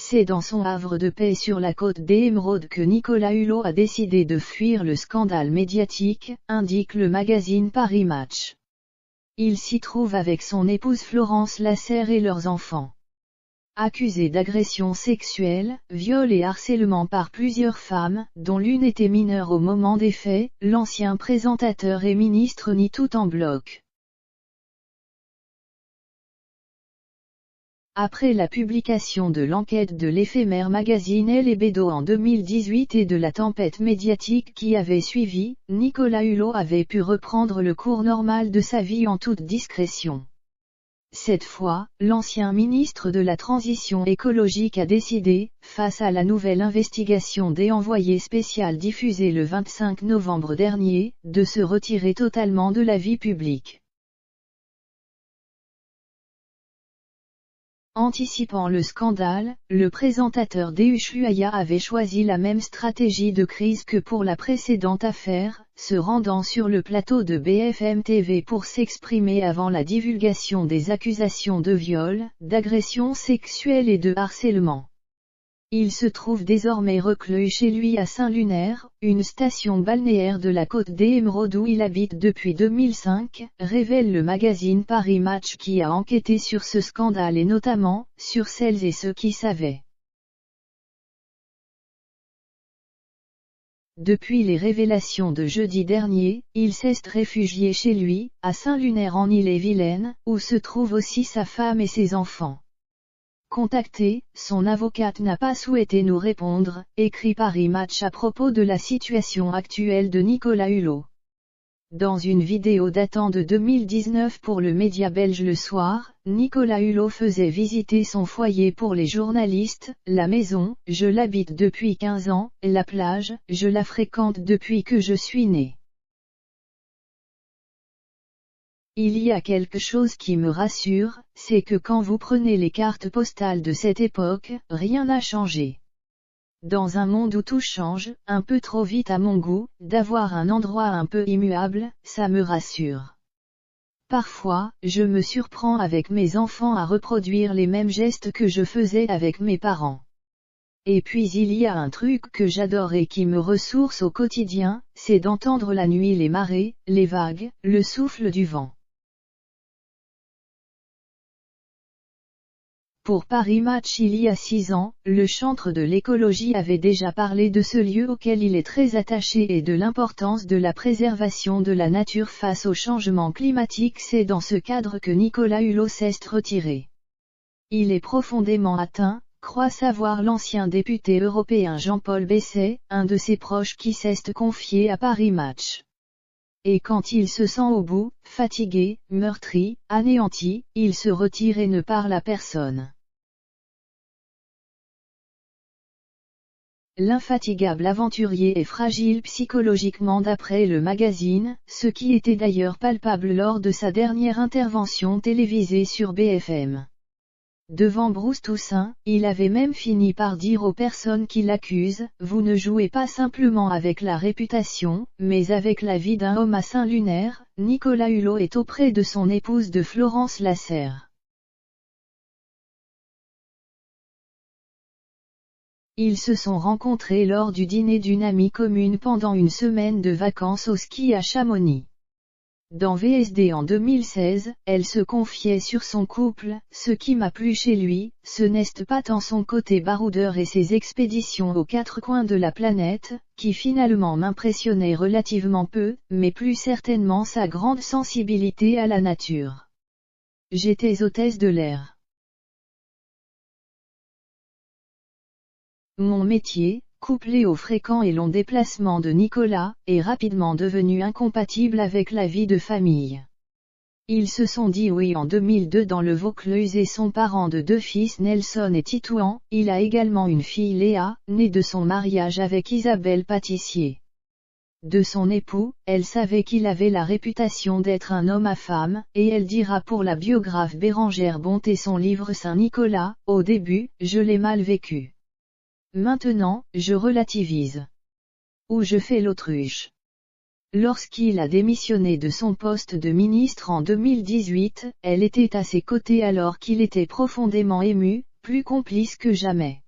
c'est dans son havre de paix sur la côte des Émeraudes que Nicolas Hulot a décidé de fuir le scandale médiatique, indique le magazine Paris Match. Il s'y trouve avec son épouse Florence Lasserre et leurs enfants. Accusé d'agression sexuelle, viol et harcèlement par plusieurs femmes, dont l'une était mineure au moment des faits, l'ancien présentateur et ministre nie tout en bloc. Après la publication de l'enquête de l'éphémère magazine Elle et Bédo en 2018 et de la tempête médiatique qui avait suivi, Nicolas Hulot avait pu reprendre le cours normal de sa vie en toute discrétion. Cette fois, l'ancien ministre de la Transition écologique a décidé, face à la nouvelle investigation des envoyés spéciaux diffusée le 25 novembre dernier, de se retirer totalement de la vie publique. Anticipant le scandale, le présentateur d'Ushuaïa avait choisi la même stratégie de crise que pour la précédente affaire, se rendant sur le plateau de BFM TV pour s'exprimer avant la divulgation des accusations de viol, d'agression sexuelle et de harcèlement. Il se trouve désormais reclus chez lui à Saint-Lunaire, une station balnéaire de la côte des Émeraudes où il habite depuis 2005, révèle le magazine Paris Match qui a enquêté sur ce scandale et notamment, sur celles et ceux qui savaient. Depuis les révélations de jeudi dernier, il s'est réfugié chez lui, à Saint-Lunaire en Ille-et-Vilaine, où se trouvent aussi sa femme et ses enfants. Contacté, son avocate n'a pas souhaité nous répondre, écrit Paris Match à propos de la situation actuelle de Nicolas Hulot. Dans une vidéo datant de 2019 pour le média belge Le Soir, Nicolas Hulot faisait visiter son foyer pour les journalistes, la maison, je l'habite depuis 15 ans, la plage, je la fréquente depuis que je suis né. Il y a quelque chose qui me rassure, c'est que quand vous prenez les cartes postales de cette époque, rien n'a changé. Dans un monde où tout change, un peu trop vite à mon goût, d'avoir un endroit un peu immuable, ça me rassure. Parfois, je me surprends avec mes enfants à reproduire les mêmes gestes que je faisais avec mes parents. Et puis il y a un truc que j'adore et qui me ressource au quotidien, c'est d'entendre la nuit les marées, les vagues, le souffle du vent. Pour Paris Match il y a 6 ans, le chantre de l'écologie avait déjà parlé de ce lieu auquel il est très attaché et de l'importance de la préservation de la nature face au changement climatique. C'est dans ce cadre que Nicolas Hulot s'est retiré. Il est profondément atteint, croit savoir l'ancien député européen Jean-Paul Besset, un de ses proches qui s'est confié à Paris Match. Et quand il se sent au bout, fatigué, meurtri, anéanti, il se retire et ne parle à personne. L'infatigable aventurier est fragile psychologiquement d'après le magazine, ce qui était d'ailleurs palpable lors de sa dernière intervention télévisée sur BFM. Devant Bruce Toussaint, il avait même fini par dire aux personnes qui l'accusent, « Vous ne jouez pas simplement avec la réputation, mais avec la vie d'un homme à Saint-Lunaire ». Nicolas Hulot est auprès de son épouse de Florence Lasserre. Ils se sont rencontrés lors du dîner d'une amie commune pendant une semaine de vacances au ski à Chamonix. Dans VSD en 2016, elle se confiait sur son couple, ce qui m'a plu chez lui, ce n'est pas tant son côté baroudeur et ses expéditions aux 4 coins de la planète, qui finalement m'impressionnaient relativement peu, mais plus certainement sa grande sensibilité à la nature. J'étais hôtesse de l'air. Mon métier, couplé au fréquent et long déplacement de Nicolas, est rapidement devenu incompatible avec la vie de famille. Ils se sont dit oui en 2002 dans le Vaucluse et sont parents de 2 fils Nelson et Titouan. Il a également une fille Léa, née de son mariage avec Isabelle Pâtissier. De son époux, elle savait qu'il avait la réputation d'être un homme à femme, et elle dira pour la biographe Bérangère Bonté son livre Saint-Nicolas, au début, je l'ai mal vécu. Maintenant, je relativise. Ou je fais l'autruche. Lorsqu'il a démissionné de son poste de ministre en 2018, elle était à ses côtés alors qu'il était profondément ému, plus complice que jamais.